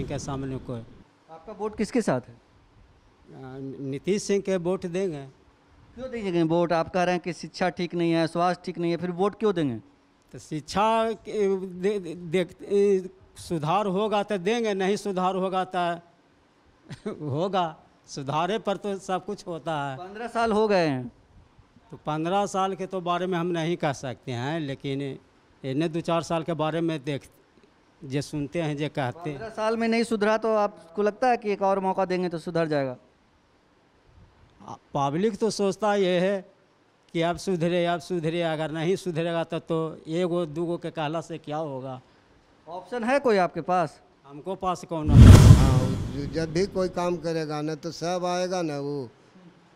सिंह के सामने कोई। आपका वोट किसके साथ है? नीतीश सिंह के वोट देंगे। क्यों देंगे वोट? आप कह रहे हैं कि शिक्षा ठीक नहीं है, स्वास्थ्य ठीक नहीं है, फिर वोट क्यों देंगे? तो शिक्षा सुधार होगा तो देंगे, नहीं सुधार होगा तो होगा। सुधारे पर तो सब कुछ होता है। 15 साल हो गए हैं। तो 15 साल के तो बारे में हम नहीं कह सकते हैं, लेकिन इन्हें 2-4 साल के बारे में देख जे सुनते हैं, जे कहते हैं। 15 साल में नहीं सुधरा तो आपको लगता है कि एक और मौका देंगे तो सुधर जाएगा? पब्लिक तो सोचता ये है कि अब सुधरे, अगर नहीं सुधरेगा तो एगो दूगो के कहला से क्या होगा। ऑप्शन है कोई आपके पास? हमको पास कौन? हाँ, जब भी कोई काम करेगा ना तो सब आएगा ना, वो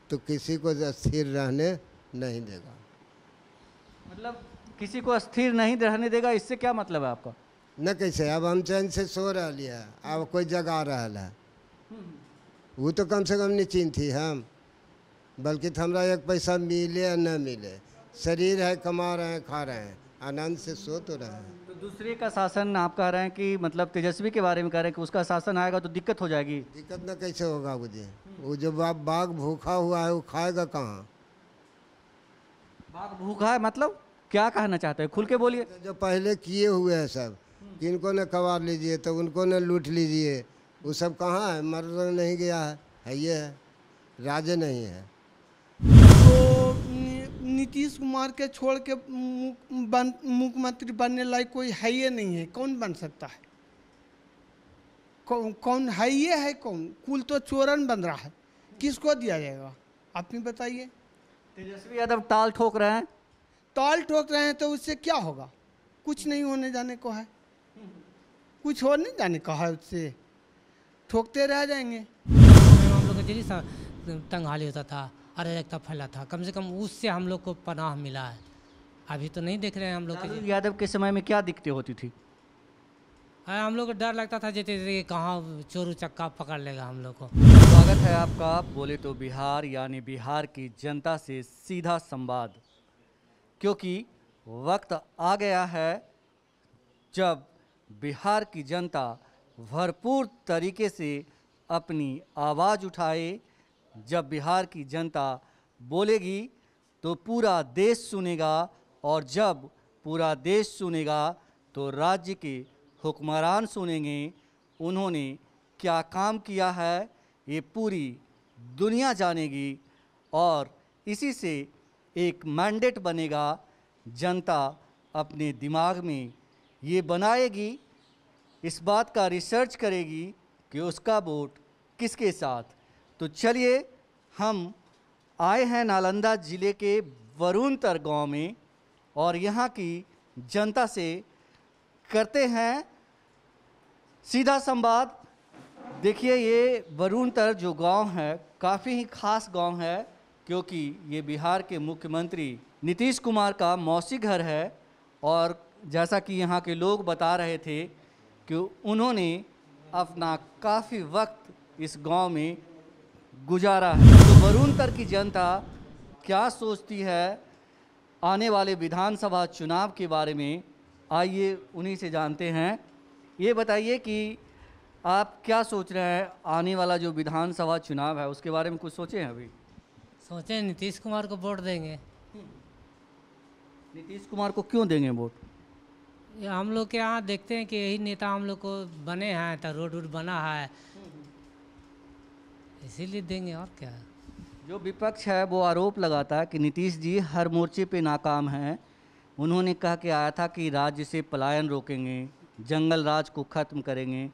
तो किसी को स्थिर रहने नहीं देगा। मतलब किसी को अस्थिर नहीं रहने देगा, इससे क्या मतलब है आपका? न कैसे, अब हम चैन से सो रही है, अब कोई जगा रहा है, वो तो कम से कम निश्चिंत थी हम, बल्कि तो हमरा एक पैसा मिले या न मिले, शरीर है, कमा रहे हैं, खा रहे हैं, आनंद से सो तो रहे हैं। तो दूसरे का शासन आप कह रहे हैं कि मतलब तेजस्वी के बारे में कह रहे हैं कि उसका शासन आएगा तो दिक्कत हो जाएगी। दिक्कत न कैसे होगा मुझे? वो जो बाघ भूखा हुआ है वो खाएगा कहाँ? बाघ भूखा है मतलब क्या कहना चाहते हैं? खुल के बोलिए। जो पहले किए हुए हैं सब, किनको न कबार लीजिए तो उनको न लूट लीजिए, वो सब कहाँ है? मर नहीं गया है ये है, राजे नहीं है। तो नीतीश कुमार के छोड़ के मुख्यमंत्री बनने लायक कोई है ये नहीं है। कौन बन सकता है? कौन है ये है? कौन? कुल तो चोरन बन रहा है, किसको दिया जाएगा आप ही बताइए। तेजस्वी यादव ताल ठोक रहे हैं। ताल ठोक रहे हैं तो उससे क्या होगा? कुछ नहीं होने जाने को है, कुछ हो नहीं जाने का है, उससे ठोकते रह जाएंगे। हम लोग का जरिए तंगहाली होता था, अराजकता फैला था, कम से कम उससे हम लोग को पनाह मिला है। अभी तो नहीं देख रहे हैं हम लोग के। यादव के समय में क्या दिक्कतें होती थी? हम लोग को डर लगता था जैसे कहाँ चोर उचक्का पकड़ लेगा हम लोग को। स्वागत है आपका बोले तो बिहार यानी बिहार की जनता से सीधा संवाद, क्योंकि वक्त आ गया है जब बिहार की जनता भरपूर तरीके से अपनी आवाज़ उठाए। जब बिहार की जनता बोलेगी तो पूरा देश सुनेगा, और जब पूरा देश सुनेगा तो राज्य के हुक्मरान सुनेंगे। उन्होंने क्या काम किया है ये पूरी दुनिया जानेगी, और इसी से एक मैंडेट बनेगा। जनता अपने दिमाग में ये बनाएगी, इस बात का रिसर्च करेगी कि उसका वोट किसके साथ। तो चलिए, हम आए हैं नालंदा ज़िले के वरुणतर गांव में, और यहाँ की जनता से करते हैं सीधा संवाद। देखिए, ये वरुणतर जो गांव है काफ़ी ही खास गांव है, क्योंकि ये बिहार के मुख्यमंत्री नीतीश कुमार का मौसी घर है। और जैसा कि यहाँ के लोग बता रहे थे कि उन्होंने अपना काफ़ी वक्त इस गांव में गुजारा है। तो वरुणतर की जनता क्या सोचती है आने वाले विधानसभा चुनाव के बारे में, आइए उन्हीं से जानते हैं। ये बताइए कि आप क्या सोच रहे हैं, आने वाला जो विधानसभा चुनाव है उसके बारे में कुछ सोचे हैं? अभी सोचे नीतीश कुमार को वोट देंगे। नीतीश कुमार को क्यों देंगे वोट? ये हम लोग के यहाँ देखते हैं कि यही नेता हम लोग को बने हैं, तो रोड वोड बना है, इसीलिए देंगे, और क्या। जो विपक्ष है वो आरोप लगाता है कि नीतीश जी हर मोर्चे पे नाकाम हैं। उन्होंने कहा कि आया था कि राज्य से पलायन रोकेंगे, जंगल राज को ख़त्म करेंगे,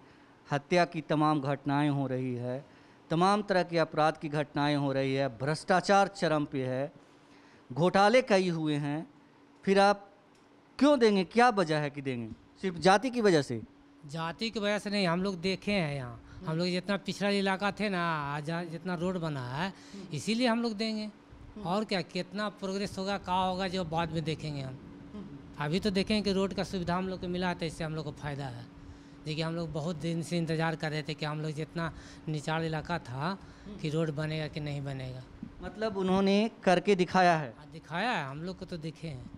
हत्या की तमाम घटनाएं हो रही है, तमाम तरह के अपराध की घटनाएं हो रही है, भ्रष्टाचार चरम पे है, घोटाले कई हुए हैं। फिर आप क्यों देंगे? क्या वजह है कि देंगे? सिर्फ जाति की वजह से? जाति की वजह से नहीं, हम लोग देखे हैं यहाँ, हम लोग जितना पिछड़ा इलाका थे ना, आज जितना रोड बना है, इसीलिए हम लोग देंगे। और क्या, कितना प्रोग्रेस होगा, कहाँ होगा, जो बाद में देखेंगे हम। अभी तो देखेंगे कि रोड का सुविधा हम लोग को मिला है, तो इससे हम लोग को फ़ायदा है। देखिए, हम लोग बहुत दिन से इंतज़ार कर रहे थे कि हम लोग जितना निचाड़ इलाका था कि रोड बनेगा कि नहीं बनेगा। मतलब उन्होंने करके दिखाया है? दिखाया है, हम लोग को तो देखे हैं।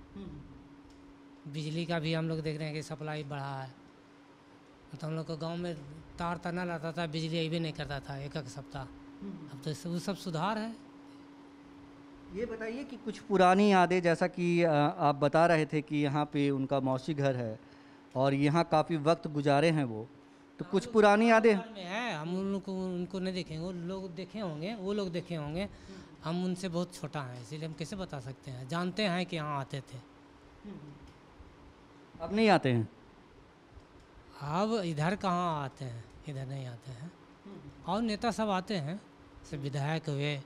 बिजली का भी हम लोग देख रहे हैं कि सप्लाई बढ़ा है, तो हम लोग को गांव में तार तना रहता था, बिजली अभी नहीं करता था एक एक सप्ताह। अब तो वो सब सुधार है। ये बताइए कि कुछ पुरानी यादें, जैसा कि आप बता रहे थे कि यहाँ पे उनका मौसी घर है और यहाँ काफ़ी वक्त गुजारे हैं वो, तो कुछ पुरानी यादें। घर में है, हम उनको नहीं देखेंगे, वो लोग देखे होंगे, वो लोग देखे होंगे, हम उनसे बहुत छोटा हैं, इसीलिए हम कैसे बता सकते हैं। जानते हैं कि यहाँ आते थे। अब नहीं आते हैं? अब इधर कहाँ आते हैं, इधर नहीं आते हैं। और नेता सब आते हैं, सब विधायक हुए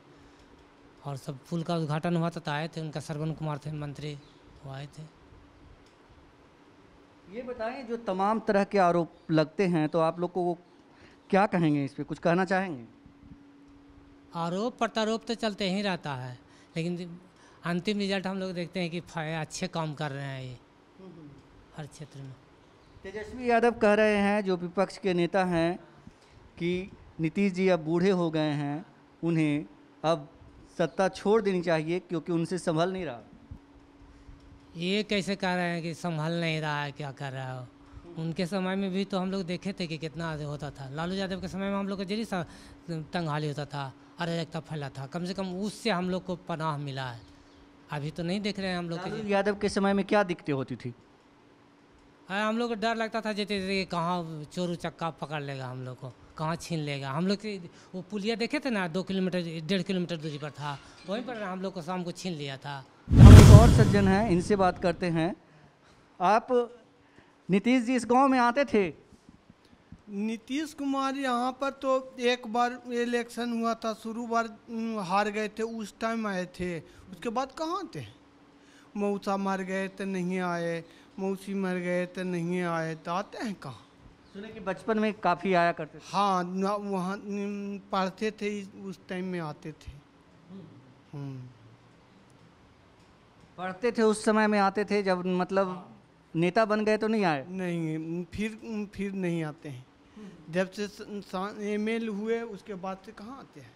और सब पुल का उद्घाटन हुआ तो आए थे, उनका श्रवण कुमार थे मंत्री, वो आए थे। ये बताएं, जो तमाम तरह के आरोप लगते हैं तो आप लोग को क्या कहेंगे, इस पे कुछ कहना चाहेंगे? आरोप प्रत्यारोप तो चलते ही रहता है, लेकिन अंतिम रिजल्ट हम लोग देखते हैं कि अच्छे काम कर रहे हैं ये हर क्षेत्र में। तेजस्वी यादव कह रहे हैं, जो विपक्ष के नेता हैं, कि नीतीश जी अब बूढ़े हो गए हैं, उन्हें अब सत्ता छोड़ देनी चाहिए क्योंकि उनसे संभल नहीं रहा। ये कैसे कह रहे हैं कि संभल नहीं रहा है, क्या कर रहा हो? उनके समय में भी तो हम लोग देखे थे कि कितना होता था। लालू यादव के समय में हम लोग को जरी सा तंगहाली होता था, अराजकता फैला था, कम से कम उससे हम लोग को पनाह मिला है। अभी तो नहीं देख रहे हैं हम लोग। लालू यादव के समय में क्या दिक्कतें होती थी? हम लोग को डर लगता था जैसे कहाँ चोर उचक्का पकड़ लेगा हम लोग को, कहाँ छीन लेगा। हम लोग के वो पुलिया देखे थे ना, 2 किलोमीटर 1.5 किलोमीटर दूरी पर था, वहीं पर हम लोग को शाम को छीन लिया था। हम एक और सज्जन हैं, इनसे बात करते हैं। आप, नीतीश जी इस गांव में आते थे? नीतीश कुमार यहाँ पर तो एक बार इलेक्शन हुआ था, शुरू बार हार गए थे, उस टाइम आए थे। उसके बाद कहाँ थे? मौसा मर गए तो नहीं आए, मौसी मर गए तो नहीं आए, तो आते हैं कहाँ? सुने कि बचपन में काफ़ी आया करते थे। हाँ, वहाँ पढ़ते थे, उस टाइम में आते थे। पढ़ते थे उस समय में आते थे, जब मतलब नेता बन गए तो नहीं आए? नहीं, फिर नहीं आते हैं। जब से एमएल हुए उसके बाद से कहाँ आते हैं?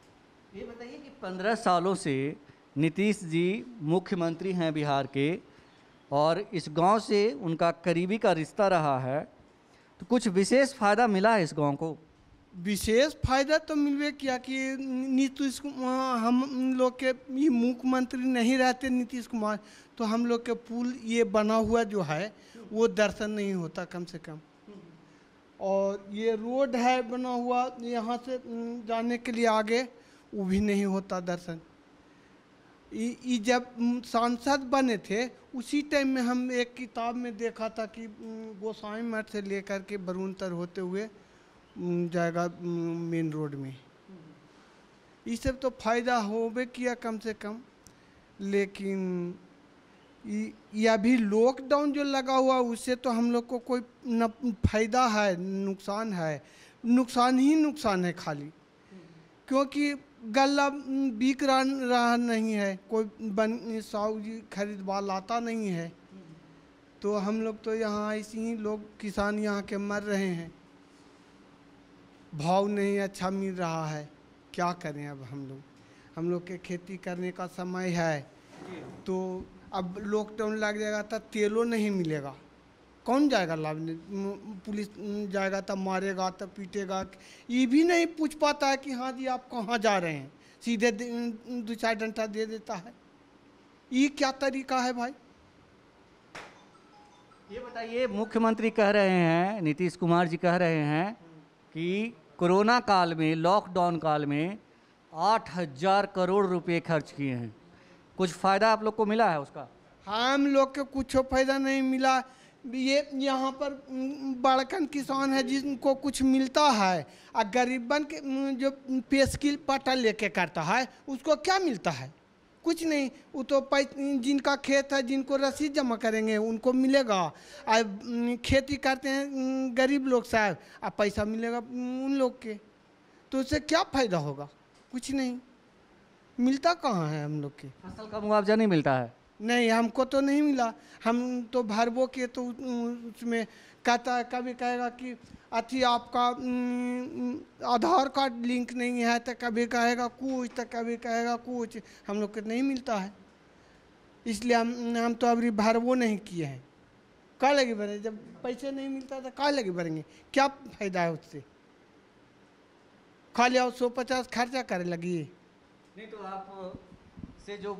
ये बताइए कि 15 सालों से नीतीश जी मुख्यमंत्री हैं बिहार के, और इस गांव से उनका करीबी का रिश्ता रहा है, तो कुछ विशेष फ़ायदा मिला है इस गांव को? विशेष फायदा तो मिलवे किया कि नीतीश कुमार, हम लोग के ये मुख्यमंत्री नहीं रहते नीतीश कुमार, तो हम लोग के पुल ये बना हुआ जो है वो दर्शन नहीं होता कम से कम। और ये रोड है बना हुआ यहाँ से जाने के लिए आगे, वो भी नहीं होता दर्शन। ये जब सांसद बने थे उसी टाइम में हम एक किताब में देखा था कि गोसाई मठ से लेकर के बरूनतर होते हुए जाएगा मेन रोड में। ये सब तो फायदा होबे किया कम से कम, लेकिन ये अभी लॉकडाउन जो लगा हुआ उससे तो हम लोग को कोई न फायदा है, नुकसान है। नुकसान ही नुकसान है खाली, क्योंकि गल्ला बिक रहा नहीं है, कोई सब्जी खरीदवा लाता नहीं है, तो हम लोग तो यहाँ ऐसे ही लोग किसान यहाँ के मर रहे हैं। भाव नहीं अच्छा मिल रहा है, क्या करें अब हम लोग के खेती करने का समय है, तो अब लॉकडाउन लग जाएगा तो तेलों नहीं मिलेगा, कौन जाएगा लाने? पुलिस जाएगा तो मारेगा तो पीटेगा, ये भी नहीं पूछ पाता है कि हाँ जी आप कहाँ जा रहे हैं, सीधे 2-4 डंडा दे देता है। ये क्या तरीका है भाई? ये बताइए, मुख्यमंत्री कह रहे हैं, नीतीश कुमार जी कह रहे हैं कि कोरोना काल में, लॉकडाउन काल में 8,000 करोड़ रुपए खर्च किए हैं। कुछ फ़ायदा आप लोग को मिला है उसका? हम लोग के कुछ फायदा नहीं मिला। ये यहाँ पर बड़कन किसान है जिनको कुछ मिलता है, और गरीबन के जो पेस्किल पट्टा लेके करता है उसको क्या मिलता है? कुछ नहीं। वो तो जिनका खेत है, जिनको रसीद जमा करेंगे उनको मिलेगा, और खेती करते हैं गरीब लोग साहब, और पैसा मिलेगा उन लोग के, तो उससे क्या फ़ायदा होगा? कुछ नहीं मिलता। कहाँ है हम लोग के? फसल का मुआवजा नहीं मिलता है? नहीं, हमको तो नहीं मिला। हम तो भरबो के तो उसमें कहता है, कभी कहेगा कि अथी आपका आधार कार्ड लिंक नहीं है, तो कभी कहेगा कुछ, तो कभी कहेगा कुछ, हम लोग को नहीं मिलता है। इसलिए हम तो अभी भरबो नहीं किए हैं। क्या लगे भरे? जब पैसे नहीं मिलता तो क्या लगे भरेंगे? क्या फायदा है उससे? खाली और 150 खर्चा करे लगी। नहीं तो आप से जो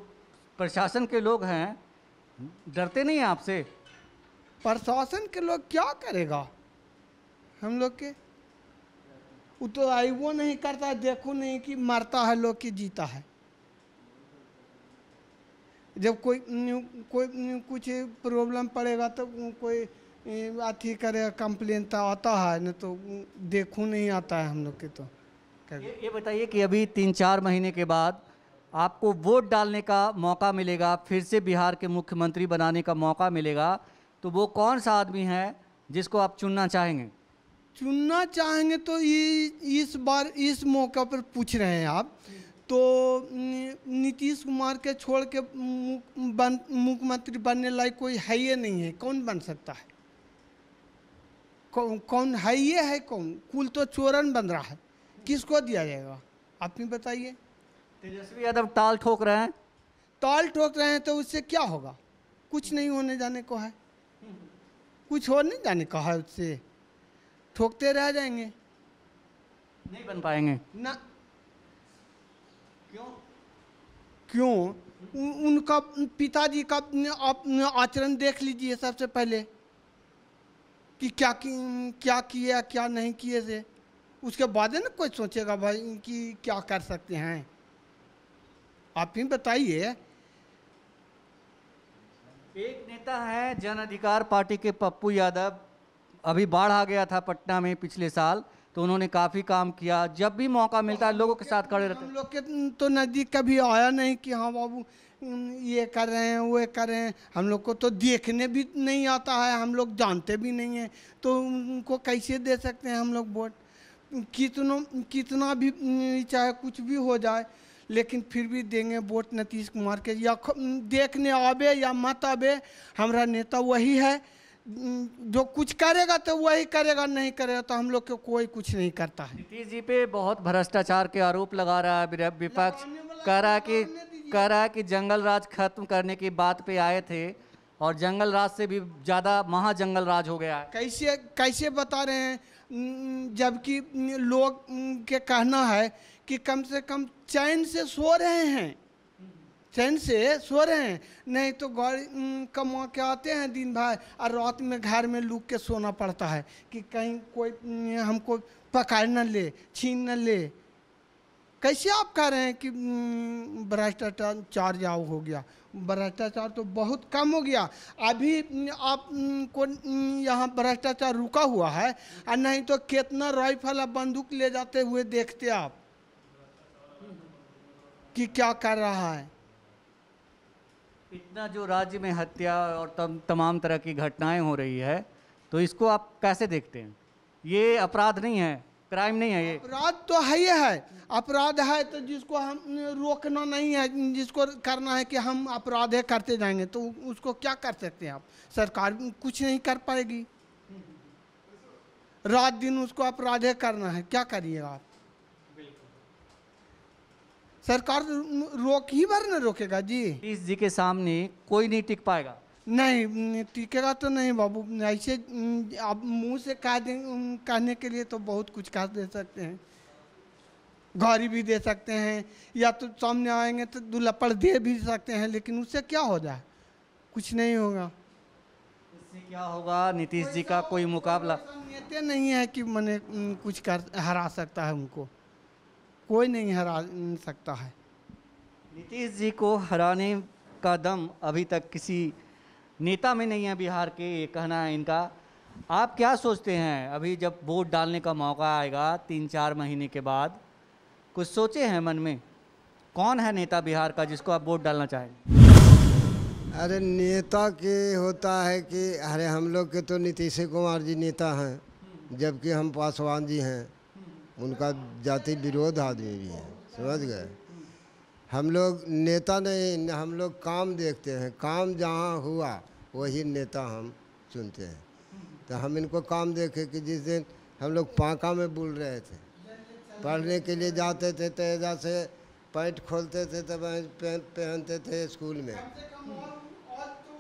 प्रशासन के लोग हैं डरते नहीं हैं आपसे? प्रशासन के लोग क्या करेगा हम लोग के? वो तो आई वो नहीं करता है, देखो नहीं कि मरता है लोग कि जीता है। जब कोई कुछ प्रॉब्लम पड़ेगा तो कोई अथी करे कंप्लेन तो आता है, न तो देखो नहीं आता है हम लोग के। तो ये बताइए कि अभी 3-4 महीने के बाद आपको वोट डालने का मौका मिलेगा, फिर से बिहार के मुख्यमंत्री बनाने का मौका मिलेगा, तो वो कौन सा आदमी है जिसको आप चुनना चाहेंगे? चुनना चाहेंगे तो इस बार इस मौका पर पूछ रहे हैं आप, तो नीतीश कुमार के छोड़ के मुख्यमंत्री बनने लायक कोई है ये नहीं है। कौन बन सकता है? कौन है ये है? कौन? कुल तो चोरन बन रहा है, किसको दिया जाएगा आप ही बताइए। तेजस्वी यादव ताल ठोक रहे हैं। ताल ठोक रहे हैं तो उससे क्या होगा? कुछ नहीं होने जाने को है, कुछ हो नहीं जाने का है, उससे ठोकते रह जाएंगे, नहीं बन पाएंगे ना। क्यों? क्यों? उनका पिताजी का आप आचरण देख लीजिए सबसे पहले कि क्या किया क्या नहीं किए से, उसके बाद ना कोई सोचेगा भाई कि क्या कर सकते हैं। आप ही बताइए। एक नेता है जन अधिकार पार्टी के पप्पू यादव, अभी बाढ़ आ गया था पटना में पिछले साल, तो उन्होंने काफ़ी काम किया। जब भी मौका मिलता है लोगों के साथ खड़े रहते हैं। हम लोग के तो नज़दीक कभी आया नहीं कि हाँ बाबू ये कर रहे हैं वो कर रहे हैं। हम लोग को तो देखने भी नहीं आता है, हम लोग जानते भी नहीं हैं, तो उनको कैसे दे सकते हैं हम लोग वोट? कितना भी चाहे कुछ भी हो जाए, लेकिन फिर भी देंगे वोट नीतीश कुमार के। या देखने आवे या मत आवे, हमारा नेता वही है। जो कुछ करेगा तो वही करेगा, नहीं करेगा तो हम लोग को कोई कुछ नहीं करता है। नीतीश जी पे बहुत भ्रष्टाचार के आरोप लगा रहा है विपक्ष। कह रहा है कि जंगल राज खत्म करने की बात पे आए थे और जंगल राज से भी ज़्यादा महाजंगल राज हो गया है। कैसे बता रहे हैं? जबकि लोग के कहना है कि कम से कम चैन से सो रहे हैं, चैन से सो रहे हैं। नहीं तो गाड़ी कमा के आते हैं दिन भर और रात में घर में लुक के सोना पड़ता है कि कहीं कोई हमको पकड़ न ले, छीन न ले। कैसे आप कह रहे हैं कि भ्रष्टाचार जाओ हो गया? भ्रष्टाचार तो बहुत कम हो गया। अभी आप को यहाँ भ्रष्टाचार रुका हुआ है, और नहीं तो कितना राइफल और बंदूक ले जाते हुए देखते आप कि क्या कर रहा है। इतना जो राज्य में हत्या और तमाम तरह की घटनाएं हो रही है, तो इसको आप कैसे देखते हैं? ये अपराध नहीं है, क्राइम नहीं है? ये अपराध तो है ही है। अपराध है तो जिसको हम रोकना नहीं है, जिसको करना है कि हम अपराध करते जाएंगे, तो उसको क्या कर सकते हैं आप? सरकार कुछ नहीं कर पाएगी। रात दिन उसको अपराध करना है, क्या करिएगा आप? सरकार रोक ही भर न रोकेगा जी। नीतीश जी के सामने कोई नहीं टिक पाएगा। नहीं टिकेगा तो नहीं बाबू। ऐसे आप मुंह से कहने के लिए तो बहुत कुछ कह दे सकते हैं, गाड़ी भी दे सकते हैं, या तो सामने आएंगे तो दुलप्पड़ दे भी सकते हैं, लेकिन उससे क्या हो जाए? कुछ नहीं होगा। इससे क्या होगा? नीतीश जी का कोई मुकाबला नेता नहीं है कि मैंने कुछ कर हरा सकता है उनको, कोई नहीं हरा सकता है। नीतीश जी को हराने का दम अभी तक किसी नेता में नहीं है बिहार के, ये कहना है इनका। आप क्या सोचते हैं? अभी जब वोट डालने का मौका आएगा 3-4 महीने के बाद, कुछ सोचे हैं मन में? कौन है नेता बिहार का जिसको आप वोट डालना चाहेंगे? अरे नेता के होता है कि अरे हम लोग के तो नीतीश कुमार जी नेता हैं, जबकि हम पासवान जी हैं, उनका जाति विरोध आदमी भी है, समझ गए? हम लोग नेता नहीं, हम लोग काम देखते हैं। काम जहाँ हुआ वही नेता हम चुनते हैं। तो हम इनको काम देखे कि जिस दिन हम लोग पाका में बुल रहे थे, पढ़ने के लिए जाते थे, तो एजा से पैंट खोलते थे तो पहनते थे स्कूल में,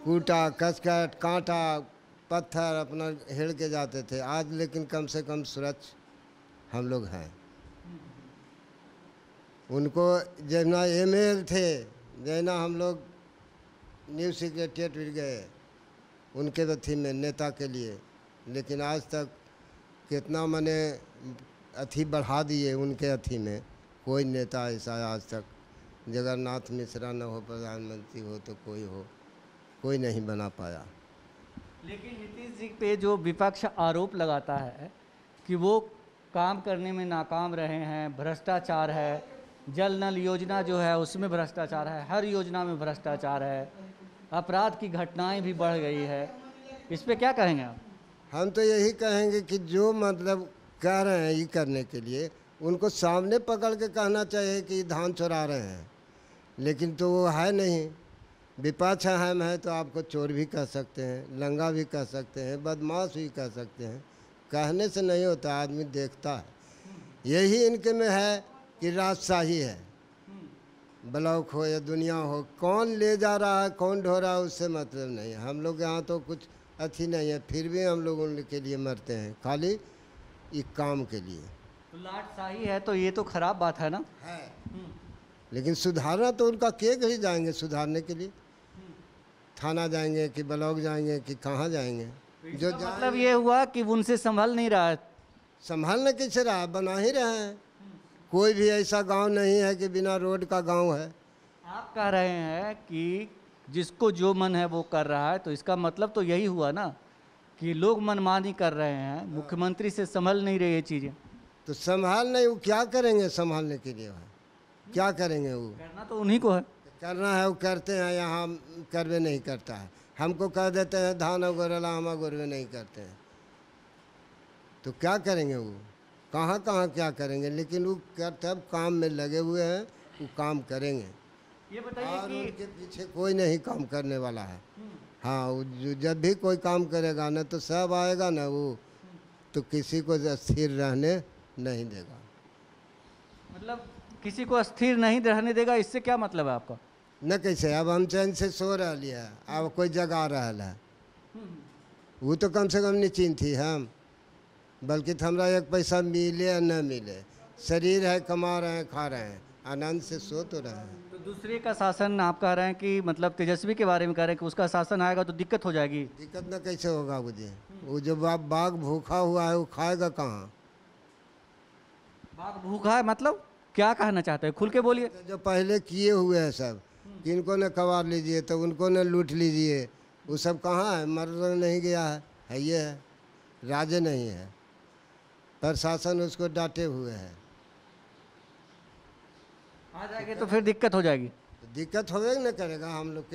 कूटा कसकट कांटा पत्थर अपना हेड़ के जाते थे। आज लेकिन कम से कम सुरक्षा हम लोग हैं। उनको जना एमएल थे, जना हम लोग न्यूज़ सेक्रेटरीट भी गए उनके अथी में नेता के लिए, लेकिन आज तक कितना मैंने अथी बढ़ा दिए उनके अथी में, कोई नेता ऐसा आज तक जगन्नाथ मिश्रा न हो, प्रधानमंत्री हो तो कोई नहीं बना पाया। लेकिन नीतीश जी पे जो विपक्ष आरोप लगाता है कि वो काम करने में नाकाम रहे हैं, भ्रष्टाचार है, जल नल योजना जो है उसमें भ्रष्टाचार है, हर योजना में भ्रष्टाचार है, अपराध की घटनाएं भी बढ़ गई है, इस पे क्या कहेंगे आप? हम तो यही कहेंगे कि जो मतलब कह रहे हैं ये करने के लिए उनको सामने पकड़ के कहना चाहिए कि धान चुरा रहे हैं, लेकिन तो वो है नहीं। विपक्ष हम है तो आपको चोर भी कह सकते हैं, लंगा भी कह सकते हैं, बदमाश भी कह सकते हैं। कहने से नहीं होता, आदमी देखता है। यही इनके में है कि राजशाही है, ब्लॉक हो या दुनिया हो, कौन ले जा रहा है कौन ढो रहा है उससे मतलब नहीं है। हम लोग यहाँ तो कुछ अच्छी नहीं है, फिर भी हम लोग उनके लिए मरते हैं, खाली एक काम के लिए। तो लाटशाही है तो ये तो खराब बात है ना। है, लेकिन सुधारना तो उनका के ही जाएंगे सुधारने के लिए, थाना जाएंगे कि ब्लॉक जाएंगे कि कहाँ जाएंगे? जो मतलब ये हुआ कि उनसे संभल नहीं रहा है। संभालने कैसे रहा, बना ही रहे हैं। कोई भी ऐसा गांव नहीं है कि बिना रोड का गांव है। आप कह रहे हैं कि जिसको जो मन है वो कर रहा है, तो इसका मतलब तो यही हुआ ना कि लोग मनमानी कर रहे हैं, मुख्यमंत्री से संभल नहीं रही ये चीज़ें। तो संभाल नहीं, वो क्या करेंगे संभालने के लिए? क्या करेंगे? वो करना तो उन्हीं को है, करना है वो करते हैं, यहाँ करवे नहीं करता है। हमको कह देते हैं धान गोरेला, हम गोरवे नहीं करते हैं, तो क्या करेंगे? वो कहाँ कहाँ क्या करेंगे? लेकिन वो करते अब काम में लगे हुए हैं, वो काम करेंगे। ये बताइए और कि उनके पीछे कोई नहीं काम करने वाला है। हाँ, वो जब भी कोई काम करेगा ना तो सब आएगा ना, वो तो किसी को स्थिर रहने नहीं देगा। मतलब किसी को अस्थिर नहीं रहने देगा, इससे क्या मतलब है आपका? न कैसे, अब हम चैन से सो रही है, अब कोई जगा रहा है, वो तो कम से कम निश्चिंत थी हम, बल्कि हमरा एक पैसा मिले या न मिले, शरीर है, कमा रहे हैं, खा रहे हैं, आनंद से सो तो रहे हैं। तो दूसरे का शासन आप कह रहे हैं कि मतलब तेजस्वी के बारे में कह रहे हैं कि उसका शासन आएगा तो दिक्कत हो जाएगी। दिक्कत न कैसे होगा मुझे? वो जो बाघ भूखा हुआ है वो खाएगा कहाँ? बाघ भूखा है मतलब क्या कहना चाहते हैं, खुल के बोलिए। जो पहले किए हुए हैं सब, किनको न कबार लीजिए तो उनको न लूट लीजिए, वो सब कहाँ है? मर नहीं गया है ये है, राजे नहीं है, प्रशासन उसको डांटे हुए है। आ जाएंगे तो फिर दिक्कत हो जाएगी। तो दिक्कत होवे न करेगा हम लोग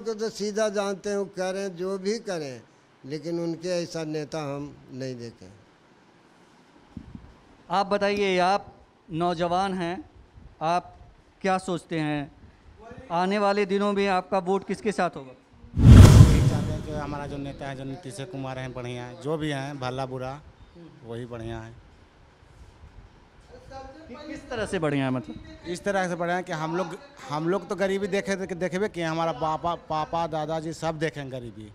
को तो सीधा जानते हैं, वो करें जो भी करें, लेकिन उनके ऐसा नेता हम नहीं देखें। आप बताइए, आप नौजवान हैं, आप क्या सोचते हैं आने वाले दिनों में आपका वोट किसके साथ होगा? यही चाहते हैं कि हमारा जो नेता है, जो नीतीश कुमार हैं, बढ़िया है, जो भी हैं भला बुरा वही बढ़िया है। किस तरह से बढ़िया है? मतलब इस तरह से बढ़िया है कि हम लोग तो गरीबी देखे कि हमारा पापा दादाजी सब देखें गरीबी।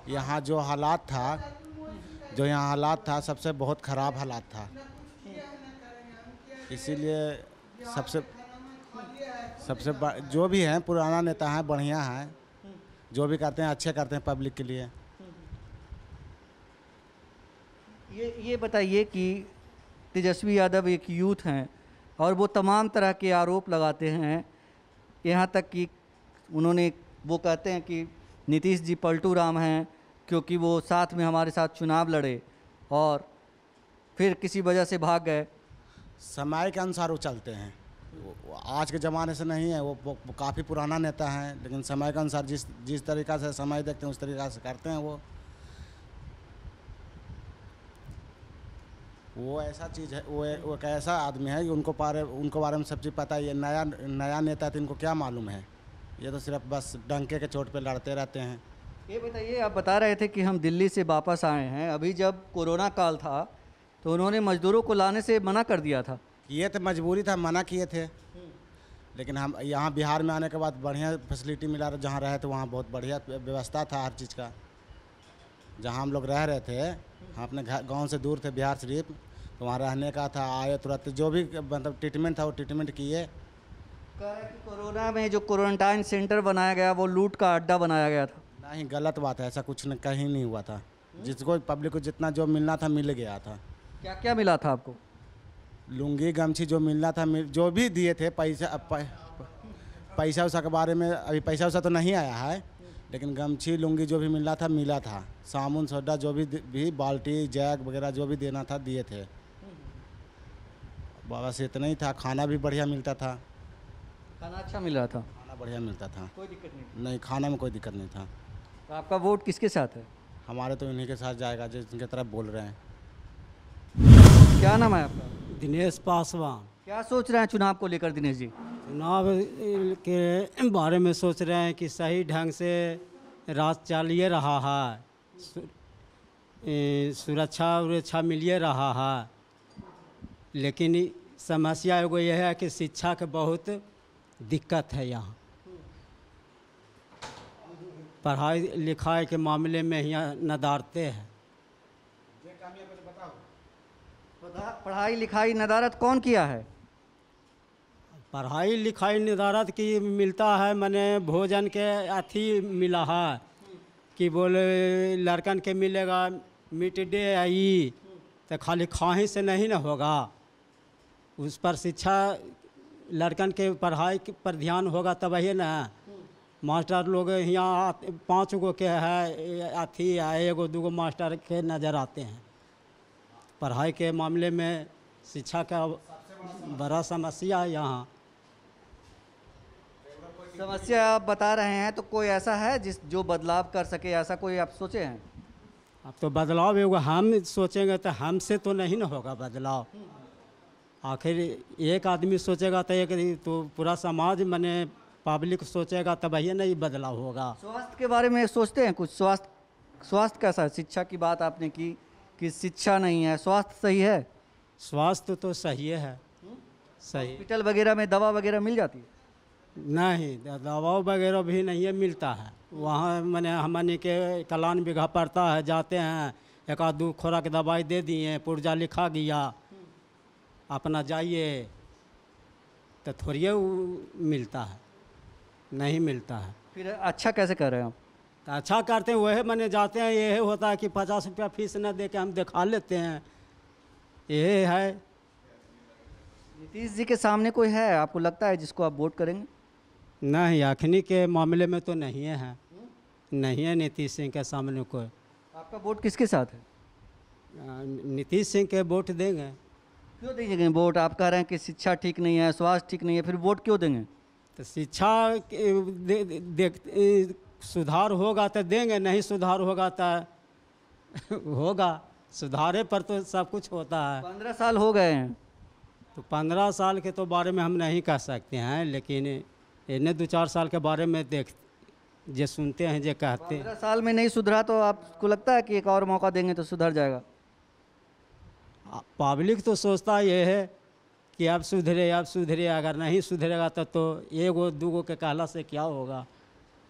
यहाँ जो हालात था सबसे बहुत ख़राब हालात था, इसीलिए सबसे जो भी हैं पुराना नेता हैं, बढ़िया हैं, जो भी करते हैं अच्छे करते हैं पब्लिक के लिए। ये बताइए कि तेजस्वी यादव एक यूथ हैं और वो तमाम तरह के आरोप लगाते हैं, यहाँ तक कि वो कहते हैं कि नीतीश जी पलटू राम हैं क्योंकि वो साथ में हमारे साथ चुनाव लड़े और फिर किसी वजह से भाग गए। समय के अनुसार वो चलते हैं, आज के ज़माने से नहीं है, वो काफ़ी पुराना नेता हैं, लेकिन समय के अनुसार जिस तरीक़ा से समय देखते हैं उस तरीक़ा से करते हैं। वो ऐसा चीज़ है, वो एक ऐसा आदमी है कि उनको बारे में सब चीज़ पता है। ये नया नेता है तो इनको क्या मालूम है, ये तो सिर्फ बस डंके के चोट पे लड़ते रहते हैं। ये बताइए, आप बता रहे थे कि हम दिल्ली से वापस आए हैं, अभी जब कोरोना काल था तो उन्होंने मज़दूरों को लाने से मना कर दिया था। ये तो मजबूरी था, मना किए थे, लेकिन हम यहाँ बिहार में आने के बाद बढ़िया फैसिलिटी मिला, जहाँ रहे थे वहाँ बहुत बढ़िया व्यवस्था था हर चीज़ का। जहाँ हम लोग रह रहे थे, हम अपने गांव से दूर थे बिहार शरीफ, तो वहाँ रहने का था, आए तुरंत जो भी मतलब ट्रीटमेंट था वो ट्रीटमेंट किए। कह रहे हैं कि कोरोना में जो क्वारंटाइन सेंटर बनाया गया वो लूट का अड्डा बनाया गया था। नहीं, गलत बात है, ऐसा कुछ कहीं नहीं हुआ था। जिसको पब्लिक को जितना जो मिलना था मिल गया था। क्या क्या मिला था आपको? लुंगी गमछी जो मिलना था जो भी दिए थे। पैसा उसा के बारे में अभी पैसा उसा तो नहीं आया है, लेकिन गमछी लुंगी जो भी मिलना था मिला था। साबुन सोडा जो भी बाल्टी जैग वगैरह जो भी देना था दिए थे। बस इतना ही था। खाना भी बढ़िया मिलता था। खाना अच्छा मिल रहा था? खाना बढ़िया मिलता था, कोई दिक्कत नहीं? नहीं खाने में कोई दिक्कत नहीं था। तो आपका वोट किसके साथ है? हमारे तो इन्हीं के साथ जाएगा जिनकी तरफ बोल रहे हैं। क्या नाम है आपका? दिनेश पासवान। क्या सोच रहे हैं चुनाव को लेकर दिनेश जी? चुनाव के बारे में सोच रहे हैं कि सही ढंग से राज चलिए रहा है, सुरक्षा उरक्षा मिलिए रहा है, लेकिन समस्या एगो यह है कि शिक्षा के बहुत दिक्कत है यहाँ। पढ़ाई लिखाई के मामले में यहाँ नदारते हैं। पढ़ाई लिखाई नदारत कौन किया है? पढ़ाई लिखाई नदारत की मिलता है, मैंने भोजन के अथी मिला है कि बोले लड़कन के मिलेगा मिड डे आई, तो खाली खाही से नहीं ना होगा, उस पर शिक्षा लड़कन के पढ़ाई पर ध्यान होगा तब ही ना। मास्टर लोग यहाँ 5 गो के है अथी है, 1-2 मास्टर के नज़र आते हैं। पढ़ाई के मामले में शिक्षा का बड़ा समस्या है यहाँ। समस्या आप बता रहे हैं, तो कोई ऐसा है जो बदलाव कर सके, ऐसा कोई आप सोचे हैं? अब तो बदलाव होगा, हम सोचेंगे तो हमसे तो नहीं ना होगा बदलाव। आखिर एक आदमी सोचेगा तो पूरा समाज माने पब्लिक सोचेगा तब ही नहीं बदलाव होगा। स्वास्थ्य के बारे में सोचते हैं कुछ? स्वास्थ्य कैसा है? शिक्षा की बात आपने की कि शिक्षा नहीं है, स्वास्थ्य सही है? स्वास्थ्य तो सही है, सही। हॉस्पिटल वगैरह में दवा वगैरह मिल जाती है? नहीं, दवा वगैरह भी नहीं मिलता है वहाँ। मैंने हमने के कलान बीघा पड़ता है, जाते हैं 1-2 खुराक दवाई दे दिए, पुर्जा लिखा गया, अपना जाइए, तो थोड़िए मिलता है, नहीं मिलता है। फिर अच्छा कैसे कर रहे हैं आप? तो अच्छा करते हैं, वही मैंने जाते हैं। यही होता है कि 50 रुपया फीस न दे के हम दिखा लेते हैं, यही है। नीतीश जी के सामने कोई है आपको लगता है जिसको आप वोट करेंगे? नहीं, अखनी के मामले में तो नहीं है, नहीं है नीतीश सिंह के सामने कोई। आपका वोट किसके साथ है? नीतीश सिंह के वोट देंगे। क्यों देंगे वोट? आप कह रहे हैं कि शिक्षा ठीक नहीं है, स्वास्थ्य ठीक नहीं है, फिर वोट क्यों देंगे? तो शिक्षा सुधार होगा तो देंगे, नहीं सुधार होगा तो होगा। सुधारे पर तो सब कुछ होता है। 15 साल हो गए हैं। तो 15 साल के तो बारे में हम नहीं कह सकते हैं, लेकिन इन्हें 2-4 साल के बारे में जे सुनते हैं, जे कहते हैं। 15 साल में नहीं सुधरा तो आपको लगता है कि एक और मौका देंगे तो सुधर जाएगा? पब्लिक तो सोचता ये है कि अब सुधरे, अब सुधरे। अगर नहीं सुधरेगा तो 1-2 के कहला से क्या होगा।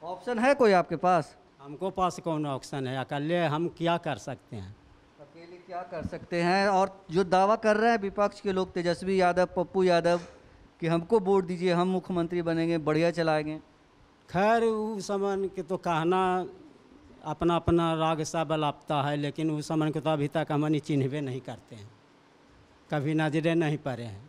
ऑप्शन है कोई आपके पास? हमको पास कौन ऑप्शन है? अकेले हम क्या कर सकते हैं? अकेले क्या कर सकते हैं? और जो दावा कर रहे हैं विपक्ष के लोग, तेजस्वी यादव, पप्पू यादव, कि हमको वोट दीजिए, हम मुख्यमंत्री बनेंगे, बढ़िया चलाएंगे। खैर उस समय के तो कहना अपना अपना राग सा बलापता है, लेकिन उस समय को तो अभी तक हम चिन्हवे नहीं करते हैं, कभी नजरे नहीं पड़े हैं।